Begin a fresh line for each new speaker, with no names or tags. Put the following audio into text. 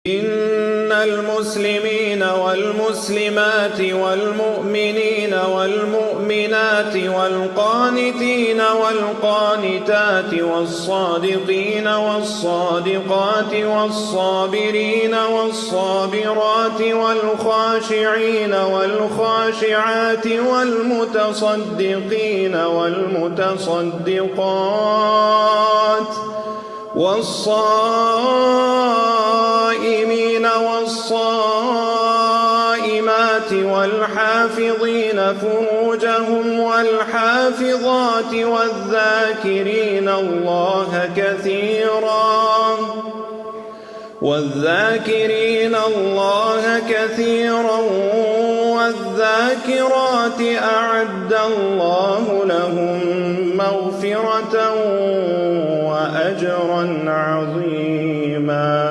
إن المسلمين والمسلمات والمؤمنين والمؤمنات والقانتين والقانتات والصادقين والصادقات والصابرين والصابرات والخاشعين والخاشعات والمتصدقين والمتصدقات والصائمين والصائمات والحافظين فروجهم والحافظات والذاكرين الله كثيرا والذاكرات أعد الله لهم مغفرة وأجرا عظيما.